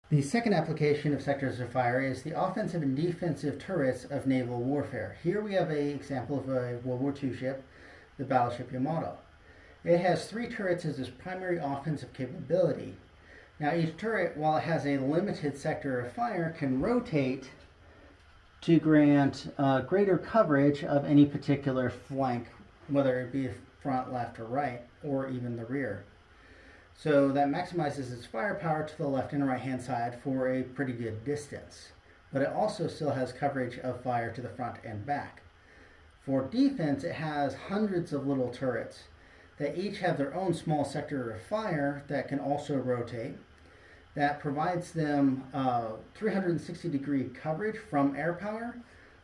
The second application of sectors of fire is the offensive and defensive turrets of naval warfare. Here we have an example of a World War II ship, the battleship Yamato. It has 3 turrets as its primary offensive capability. Now each turret, while it has a limited sector of fire, can rotate to grant greater coverage of any particular flank, whether it be front, left, or right, or even the rear. So that maximizes its firepower to the left and right hand side for a pretty good distance. But it also still has coverage of fire to the front and back. For defense, it has hundreds of little turrets that each have their own small sector of fire that can also rotate. That provides them 360-degree coverage from air power,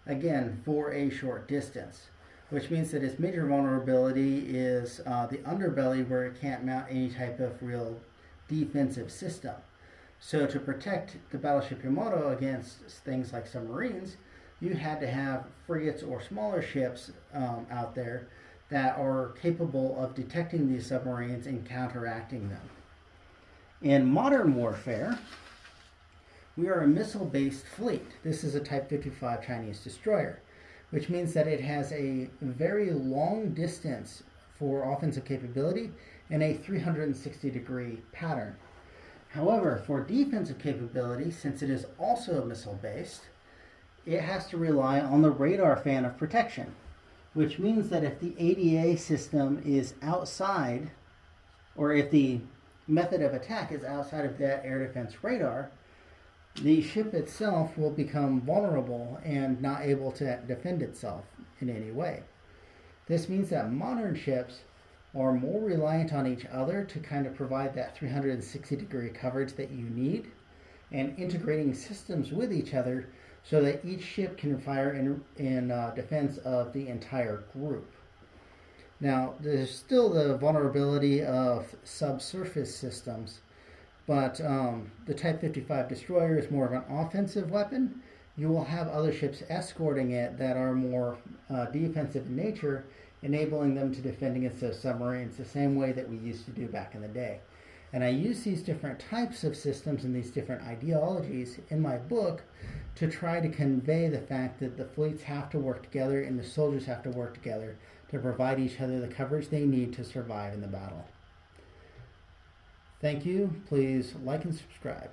again, for a short distance, which means that its major vulnerability is the underbelly, where it can't mount any type of real defensive system. So to protect the battleship Yamato against things like submarines, you had to have frigates or smaller ships out there that are capable of detecting these submarines and counteracting them. In modern warfare, we are a missile-based fleet. This is a Type 55 Chinese destroyer, which means that it has a very long distance for offensive capability and a 360-degree pattern. However, for defensive capability, since it is also missile-based, it has to rely on the radar fan of protection, which means that if the ADA system is outside, or if the method of attack is outside of that air defense radar, the ship itself will become vulnerable and not able to defend itself in any way. This means that modern ships are more reliant on each other to kind of provide that 360-degree coverage that you need, and integrating systems with each other so that each ship can fire in defense of the entire group. Now, there's still the vulnerability of subsurface systems, but the Type 55 destroyer is more of an offensive weapon. You will have other ships escorting it that are more defensive in nature, enabling them to defend against those submarines the same way that we used to do back in the day. And I use these different types of systems and these different ideologies in my book to try to convey the fact that the fleets have to work together and the soldiers have to work together to provide each other the coverage they need to survive in the battle. Thank you. Please like and subscribe.